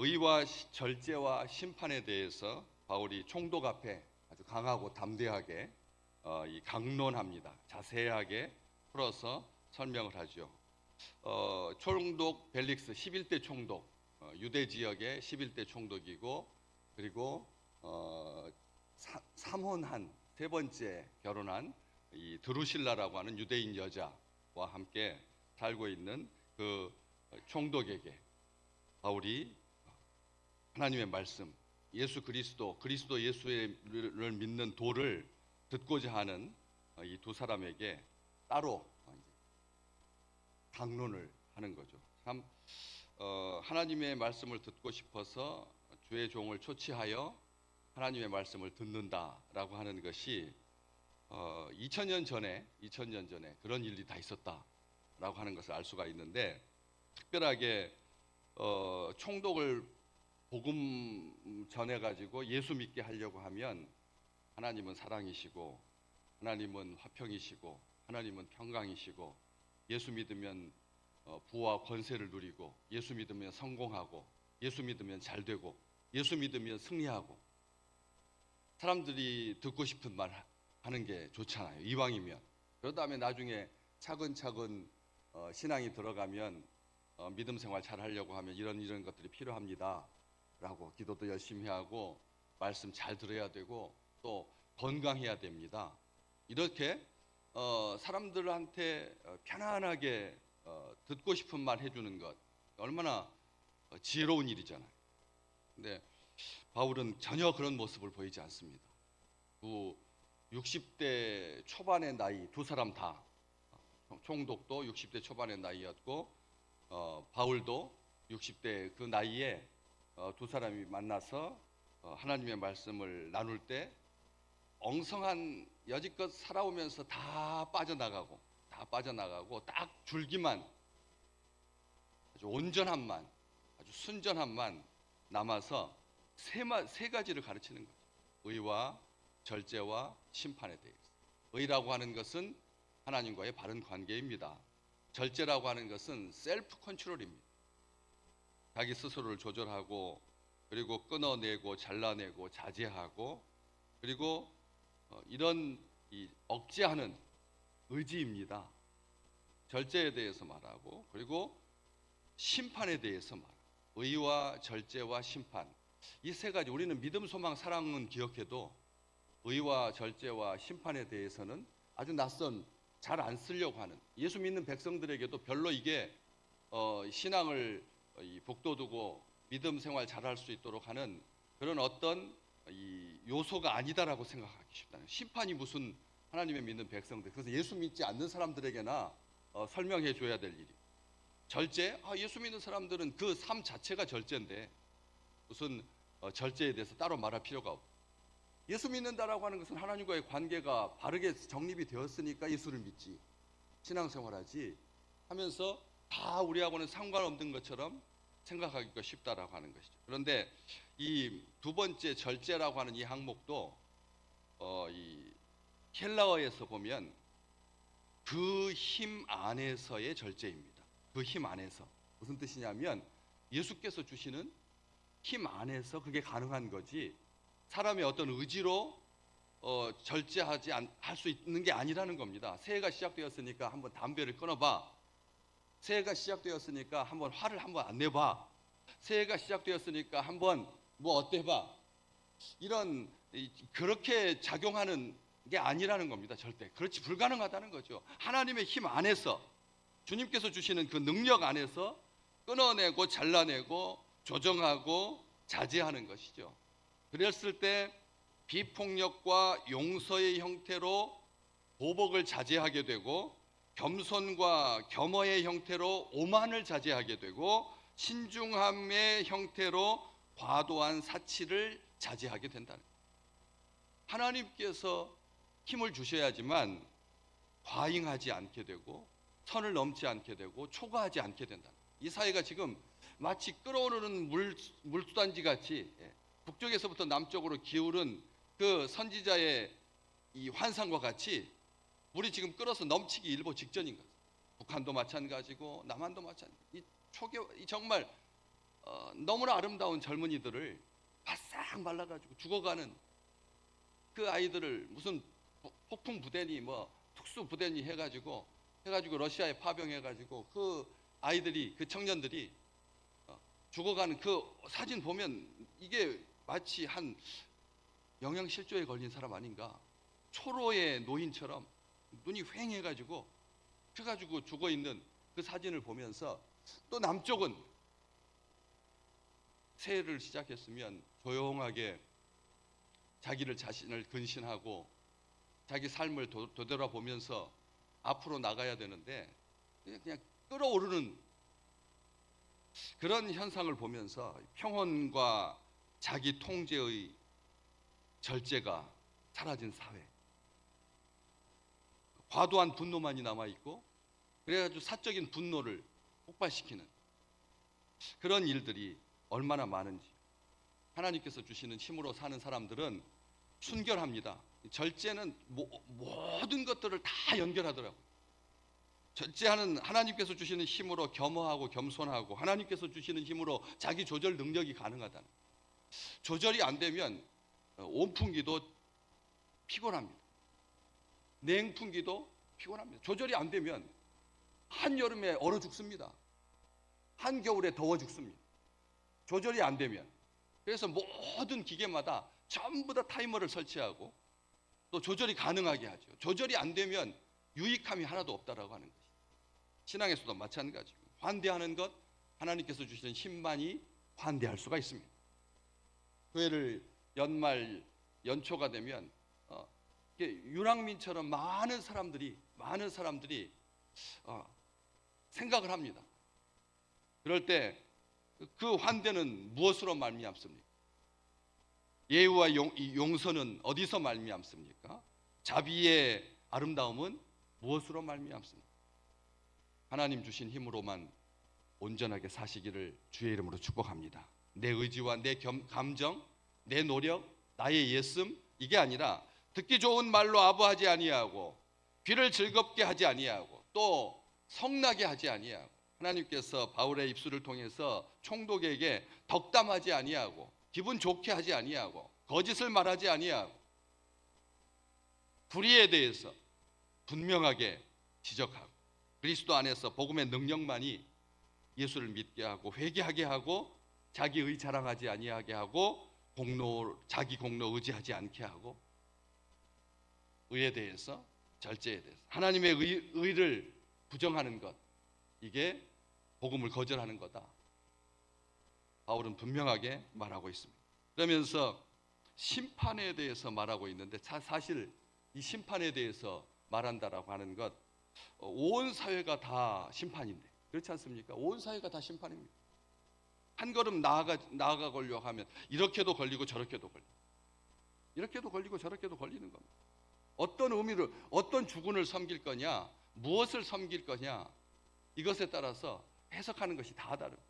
의와 절제와 심판에 대해서 바울이 총독 앞에 아주 강하고 담대하게 이 강론합니다. 자세하게 풀어서 설명을 하죠. 총독 벨릭스 11대 총독, 유대 지역의 11대 총독이고, 그리고 삼혼한 세 번째 결혼한 이 드루실라라고 하는 유대인 여자와 함께 살고 있는 그 총독에게 바울이 하나님의 말씀, 예수 그리스도 예수를 믿는 도를 듣고자 하는 이 두 사람에게 따로 강론을 하는 거죠. 참 하나님의 말씀을 듣고 싶어서 주의 종을 초치하여 하나님의 말씀을 듣는다라고 하는 것이 2000년 전에 그런 일이 다 있었다라고 하는 것을 알 수가 있는데, 특별하게 총독을 복음 전해가지고 예수 믿게 하려고 하면 하나님은 사랑이시고, 하나님은 화평이시고, 하나님은 평강이시고, 예수 믿으면 부와 권세를 누리고, 예수 믿으면 성공하고, 예수 믿으면 잘되고, 예수 믿으면 승리하고, 사람들이 듣고 싶은 말 하는 게 좋잖아요, 이왕이면. 그런 다음에 나중에 차근차근 신앙이 들어가면 믿음 생활 잘 하려고 하면 이런 것들이 필요합니다 라고, 기도도 열심히 하고 말씀 잘 들어야 되고 또 건강해야 됩니다. 이렇게 사람들한테 편안하게 듣고 싶은 말 해주는 것, 얼마나 지혜로운 일이잖아요. 근데 바울은 전혀 그런 모습을 보이지 않습니다. 60대 초반의 나이, 두 사람 다, 총독도 60대 초반의 나이였고 바울도 60대 그 나이에 두 사람이 만나서 하나님의 말씀을 나눌 때 엉성한, 여지껏 살아오면서 다 빠져나가고 딱 줄기만, 아주 온전함만, 아주 순전함만 남아서 세 가지를 가르치는 거죠. 의와 절제와 심판에 대해서. 의라고 하는 것은 하나님과의 바른 관계입니다. 절제라고 하는 것은 셀프 컨트롤입니다. 자기 스스로를 조절하고, 그리고 끊어내고 잘라내고 자제하고, 그리고 이런 억제하는 의지입니다. 절제에 대해서 말하고, 그리고 심판에 대해서 말하고. 의와 절제와 심판, 이 세 가지, 우리는 믿음, 소망, 사랑은 기억해도 의와 절제와 심판에 대해서는 아주 낯선, 잘 안 쓰려고 하는, 예수 믿는 백성들에게도 별로 이게 신앙을 복돋우고 믿음 생활 잘할 수 있도록 하는 그런 어떤 이 요소가 아니다라고 생각하기 쉽다는, 심판이 무슨 하나님의 믿는 백성들, 그래서 예수 믿지 않는 사람들에게나 설명해 줘야 될 일이. 절제, 예수 믿는 사람들은 그 삶 자체가 절제인데 무슨 절제에 대해서 따로 말할 필요가 없고, 예수 믿는다라고 하는 것은 하나님과의 관계가 바르게 정립이 되었으니까 예수를 믿지, 신앙생활하지 하면서 다 우리하고는 상관없는 것처럼 생각하기가 쉽다라고 하는 것이죠. 그런데 이 두 번째 절제라고 하는 이 항목도 이 헬라어에서 보면 그 힘 안에서의 절제입니다. 그 힘 안에서. 무슨 뜻이냐면 예수께서 주시는 힘 안에서 그게 가능한 거지, 사람의 어떤 의지로 절제하지 할 수 있는 게 아니라는 겁니다. 새해가 시작되었으니까 한번 담배를 끊어봐. 새해가 시작되었으니까 한번 화를 한번 안 내봐. 새해가 시작되었으니까 한번 뭐 어때봐. 이런, 그렇게 작용하는 게 아니라는 겁니다. 절대. 그렇지, 불가능하다는 거죠. 하나님의 힘 안에서, 주님께서 주시는 그 능력 안에서 끊어내고 잘라내고 조정하고 자제하는 것이죠. 그랬을 때 비폭력과 용서의 형태로 보복을 자제하게 되고, 겸손과 겸허의 형태로 오만을 자제하게 되고, 신중함의 형태로 과도한 사치를 자제하게 된다는 거예요. 하나님께서 힘을 주셔야지만 과잉하지 않게 되고 선을 넘지 않게 되고 초과하지 않게 된다. 이 사회가 지금 마치 끓어오르는 물수단지 같이 북쪽에서부터 남쪽으로 기울은 그 선지자의 이 환상과 같이 물이 지금 끓어서 넘치기 일보 직전인 것. 북한도 마찬가지고 남한도 마찬가지. 이 정말 너무나 아름다운 젊은이들을 바싹 말라가지고 죽어가는 그 아이들을 무슨 폭풍 부대니 뭐 특수 부대니 해가지고 러시아에 파병해가지고 그 아이들이, 그 청년들이 죽어가는 그 사진 보면 이게 마치 한 영양실조에 걸린 사람 아닌가, 초로의 노인처럼 눈이 휑해가지고 그래가지고 죽어 있는 그 사진을 보면서, 또 남쪽은 새해를 시작했으면 조용하게 자기를 자신을 근신하고 자기 삶을 되돌아보면서 앞으로 나가야 되는데 그냥 끓어오르는 그런 현상을 보면서 평온과 자기 통제의 절제가 사라진 사회, 과도한 분노만이 남아있고 그래가지고 사적인 분노를 폭발시키는 그런 일들이 얼마나 많은지, 하나님께서 주시는 힘으로 사는 사람들은 순결합니다. 절제는 모든 것들을 다 연결하더라고요. 절제하는, 하나님께서 주시는 힘으로 겸허하고 겸손하고 하나님께서 주시는 힘으로 자기 조절 능력이 가능하다는, 조절이 안 되면 온풍기도 피곤합니다. 냉풍기도 피곤합니다. 조절이 안 되면 한여름에 얼어 죽습니다. 한겨울에 더워 죽습니다. 조절이 안 되면. 그래서 모든 기계마다 전부 다 타이머를 설치하고 또 조절이 가능하게 하죠. 조절이 안 되면 유익함이 하나도 없다라고 하는 것이. 신앙에서도 마찬가지고, 환대하는 것, 하나님께서 주시는 힘만이 환대할 수가 있습니다. 교회를 연말 연초가 되면 유랑민처럼 많은 사람들이 생각을 합니다. 그럴 때 그 환대는 무엇으로 말미암습니까? 예우와 용서는 어디서 말미암습니까? 자비의 아름다움은 무엇으로 말미암습니까? 하나님 주신 힘으로만 온전하게 사시기를 주의 이름으로 축복합니다. 내 의지와 내 감정, 내 노력, 나의 예씀, 이게 아니라 듣기 좋은 말로 아부하지 아니하고 귀를 즐겁게 하지 아니하고 또 성나게 하지 아니하고, 하나님께서 바울의 입술을 통해서 총독에게 덕담하지 아니하고 기분 좋게 하지 아니하고 거짓을 말하지 아니하고 불의에 대해서 분명하게 지적하고 그리스도 안에서 복음의 능력만이 예수를 믿게 하고 회개하게 하고 자기의 자랑하지 아니하게 하고 자기 공로 의지하지 않게 하고, 의에 대해서, 절제에 대해서 하나님의 의를 부정하는 것, 이게 복음을 거절하는 거다. 바울은 분명하게 말하고 있습니다. 그러면서 심판에 대해서 말하고 있는데, 사실 이 심판에 대해서 말한다라고 하는 것, 온 사회가 다 심판인데, 그렇지 않습니까? 온 사회가 다 심판입니다. 한 걸음 나아가 걸려고 하면 이렇게도 걸리고 저렇게도 걸리고, 이렇게도 걸리고 저렇게도 걸리는 겁니다. 어떤 의미를, 어떤 주군을 섬길 거냐, 무엇을 섬길 거냐, 이것에 따라서 해석하는 것이 다 다르고,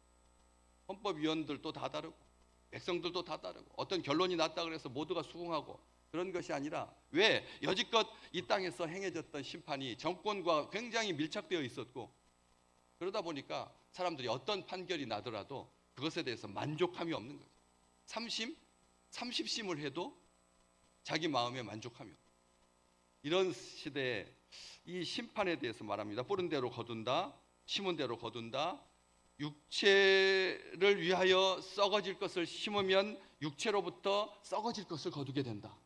헌법위원들도 다 다르고 백성들도 다 다르고, 어떤 결론이 났다 그래서 모두가 수긍하고 그런 것이 아니라, 왜? 여지껏 이 땅에서 행해졌던 심판이 정권과 굉장히 밀착되어 있었고, 그러다 보니까 사람들이 어떤 판결이 나더라도 그것에 대해서 만족함이 없는 거죠. 30심을 해도 자기 마음에 만족함이 없어요. 이런 시대에 이 심판에 대해서 말합니다. 뿌린 대로 거둔다, 심은 대로 거둔다. 육체를 위하여 썩어질 것을 심으면 육체로부터 썩어질 것을 거두게 된다.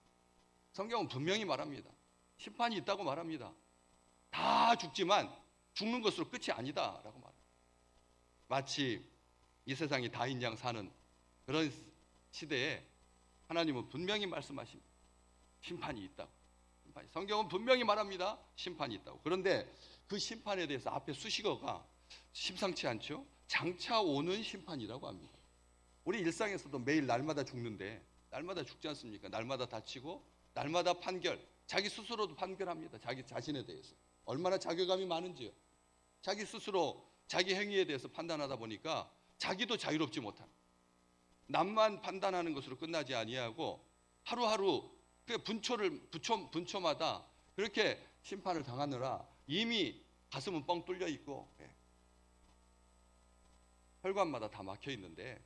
성경은 분명히 말합니다. 심판이 있다고 말합니다. 다 죽지만 죽는 것으로 끝이 아니다라고 말합니다. 마치 이 세상이 다인 양 사는 그런 시대에 하나님은 분명히 말씀하십니다. 심판이 있다고. 성경은 분명히 말합니다. 심판이 있다고. 그런데 그 심판에 대해서 앞에 수식어가 심상치 않죠? 장차 오는 심판이라고 합니다. 우리 일상에서도 매일 날마다 죽는데, 날마다 죽지 않습니까? 날마다 다치고 날마다 판결, 자기 스스로도 판결합니다. 자기 자신에 대해서 얼마나 자괴감이 많은지요. 자기 스스로 자기 행위에 대해서 판단하다 보니까 자기도 자유롭지 못한, 남만 판단하는 것으로 끝나지 아니하고 하루하루 그 분초마다 그렇게 심판을 당하느라 이미 가슴은 뻥 뚫려 있고, 혈관마다 다 막혀 있는데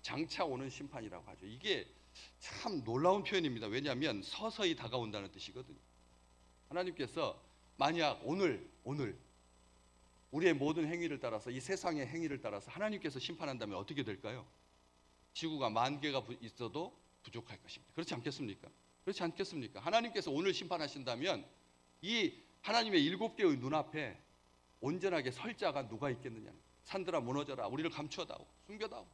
장차 오는 심판이라고 하죠. 이게 참 놀라운 표현입니다. 왜냐하면 서서히 다가온다는 뜻이거든요. 하나님께서 만약 오늘 우리의 모든 행위를 따라서, 이 세상의 행위를 따라서 하나님께서 심판한다면 어떻게 될까요? 지구가 10,000개가 있어도 부족할 것입니다. 그렇지 않겠습니까? 그렇지 않겠습니까? 하나님께서 오늘 심판하신다면 이 하나님의 7개의 눈앞에 온전하게 설 자가 누가 있겠느냐. 산들아 무너져라, 우리를 감추어다오, 숨겨다오.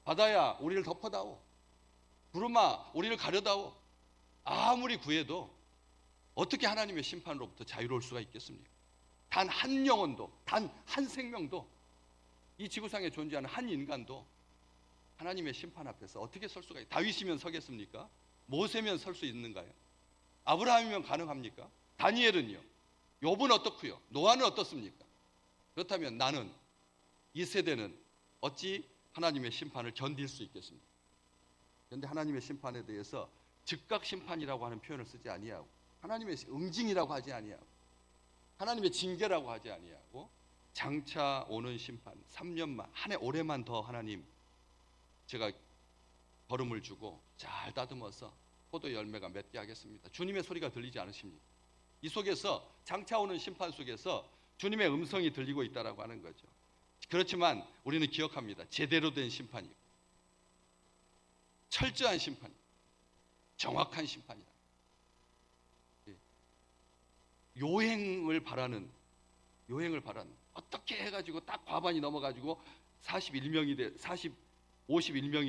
바다야 우리를 덮어다오, 구름아 우리를 가려다오. 아무리 구해도 어떻게 하나님의 심판으로부터 자유로울 수가 있겠습니까? 단 한 영혼도, 단 한 생명도, 이 지구상에 존재하는 한 인간도 하나님의 심판 앞에서 어떻게 설 수가 있어요? 다윗이면 서겠습니까? 모세면 설 수 있는가요? 아브라함이면 가능합니까? 다니엘은요? 욥은 어떻고요? 노아는 어떻습니까? 그렇다면 나는, 이 세대는 어찌 하나님의 심판을 견딜 수 있겠습니까? 그런데 하나님의 심판에 대해서 즉각 심판이라고 하는 표현을 쓰지 아니하고, 하나님의 응징이라고 하지 아니하고, 하나님의 징계라고 하지 아니하고, 장차 오는 심판, 3년만, 한 해 올해만 더 하나님 제가 걸음을 주고 잘 다듬어서 포도 열매가 맺게 하겠습니다. 주님의 소리가 들리지 않으십니까? 이 속에서, 장차 오는 심판 속에서 주님의 음성이 들리고 있다라고 하는 거죠. 그렇지만 우리는 기억합니다. 제대로 된 심판이고 철저한 심판, 정확한 심판이다. 요행을 바라는, 어떻게 해가지고 딱 과반이 넘어가지고 51명이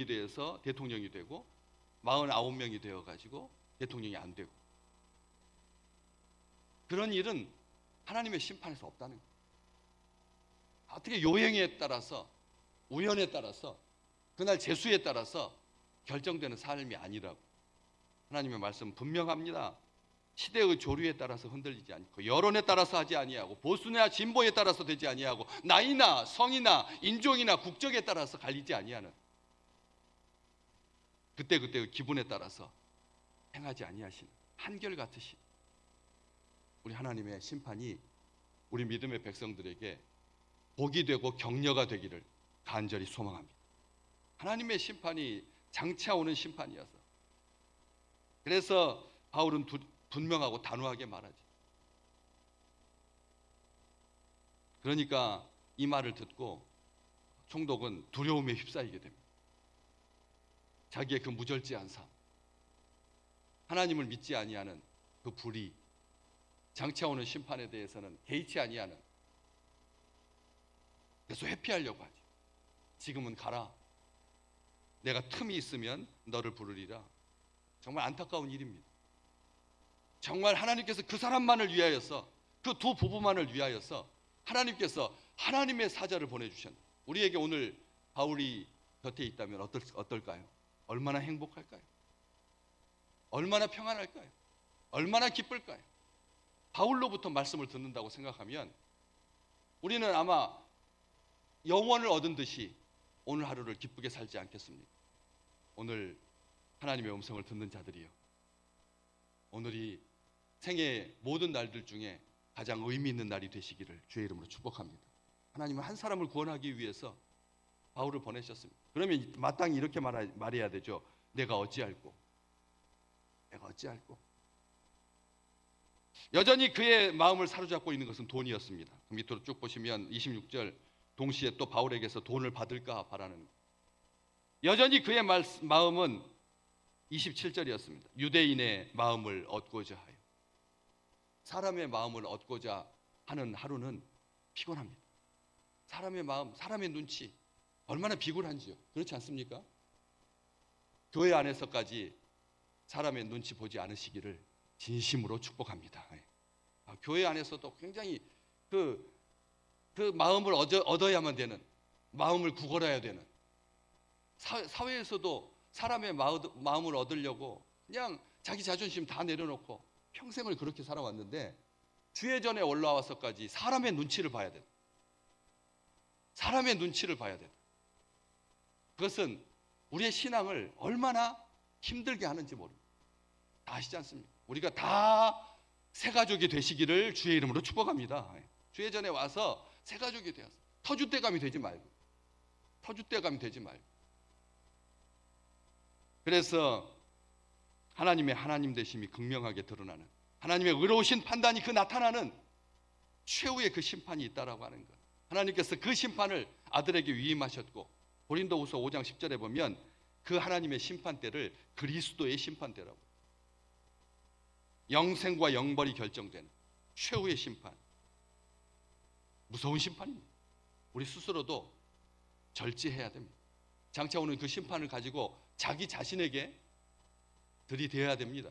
돼서 대통령이 되고 49명이 되어가지고 대통령이 안 되고, 그런 일은 하나님의 심판에서 없다는 거예요. 어떻게 요행에 따라서, 우연에 따라서, 그날 재수에 따라서 결정되는 삶이 아니라고. 하나님의 말씀은 분명합니다. 시대의 조류에 따라서 흔들리지 않고, 여론에 따라서 하지 아니하고, 보수나 진보에 따라서 되지 아니하고, 나이나 성이나 인종이나 국적에 따라서 갈리지 아니하는, 그때그때의 기분에 따라서 행하지 아니하시는 한결같으신 우리 하나님의 심판이 우리 믿음의 백성들에게 복이 되고 격려가 되기를 간절히 소망합니다. 하나님의 심판이 장차 오는 심판이어서, 그래서 바울은 분명하고 단호하게 말하지. 그러니까 이 말을 듣고 총독은 두려움에 휩싸이게 됩니다. 자기의 그 무절제한 삶, 하나님을 믿지 아니하는 그 불의, 장차 오는 심판에 대해서는 개의치 아니하는, 그래서 회피하려고 하지. 지금은 가라, 내가 틈이 있으면 너를 부르리라. 정말 안타까운 일입니다. 정말 하나님께서 그 사람만을 위하여서, 그 두 부부만을 위하여서 하나님께서 하나님의 사자를 보내주셨는데, 우리에게 오늘 바울이 곁에 있다면 어떨까요? 얼마나 행복할까요? 얼마나 평안할까요? 얼마나 기쁠까요? 바울로부터 말씀을 듣는다고 생각하면 우리는 아마 영원을 얻은 듯이 오늘 하루를 기쁘게 살지 않겠습니까? 오늘 하나님의 음성을 듣는 자들이요, 오늘이 생애의 모든 날들 중에 가장 의미 있는 날이 되시기를 주의 이름으로 축복합니다. 하나님은 한 사람을 구원하기 위해서 바울을 보내셨습니다. 그러면 마땅히 이렇게 말해야 되죠. 내가 어찌할꼬. 여전히 그의 마음을 사로잡고 있는 것은 돈이었습니다. 밑으로 쭉 보시면 26절, 동시에 또 바울에게서 돈을 받을까 바라는, 여전히 그의 마음은 27절이었습니다. 유대인의 마음을 얻고자 하여. 사람의 마음을 얻고자 하는 하루는 피곤합니다. 사람의 마음, 사람의 눈치 얼마나 비굴한지요. 그렇지 않습니까? 교회 안에서까지 사람의 눈치 보지 않으시기를 진심으로 축복합니다. 교회 안에서도 굉장히 그 마음을 얻어야만 되는, 마음을 구걸해야 되는, 사회에서도 사람의 마음을 얻으려고 그냥 자기 자존심 다 내려놓고 평생을 그렇게 살아왔는데, 주의 전에 올라와서까지 사람의 눈치를 봐야 된다. 사람의 눈치를 봐야 된다. 그것은 우리의 신앙을 얼마나 힘들게 하는지 모릅니다. 다 아시지 않습니까? 우리가 다 새 가족이 되시기를 주의 이름으로 축복합니다. 주의 전에 와서 새 가족이 되어서 터줏대감이 되지 말고. 터줏대감이 되지 말고. 그래서 하나님의 하나님 되심이 극명하게 드러나는, 하나님의 의로우신 판단이 그 나타나는 최후의 그 심판이 있다라고 하는 것. 하나님께서 그 심판을 아들에게 위임하셨고, 고린도후서 5장 10절에 보면 그 하나님의 심판대를 그리스도의 심판대라고. 영생과 영벌이 결정되는 최후의 심판. 무서운 심판입니다. 우리 스스로도 절제해야 됩니다. 장차 오는 그 심판을 가지고 자기 자신에게 들이대어야 됩니다.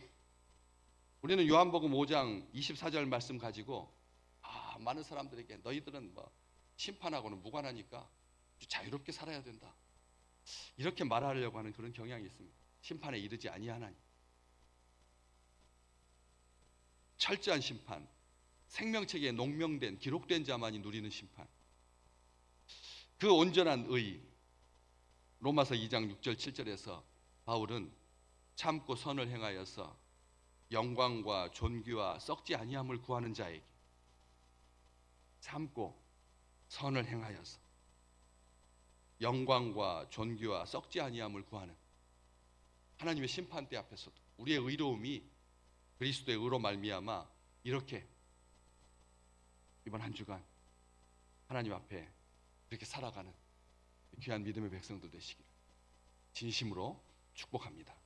우리는 요한복음 5장 24절 말씀 가지고 많은 사람들에게 너희들은 뭐 심판하고는 무관하니까 자유롭게 살아야 된다, 이렇게 말하려고 하는 그런 경향이 있습니다. 심판에 이르지 아니하나니. 철저한 심판, 생명책에 농명된 기록된 자만이 누리는 심판. 그 온전한 의, 로마서 2장 6절 7절에서 바울은 참고 선을 행하여서 영광과 존귀와 썩지 아니함을 구하는 자에게, 참고 선을 행하여서 영광과 존귀와 썩지 아니함을 구하는 하나님의 심판대 앞에서도 우리의 의로움이 그리스도의 의로 말미암아 이렇게 이번 한 주간 하나님 앞에 이렇게 살아가는 귀한 믿음의 백성들 되시기를 진심으로 축복합니다.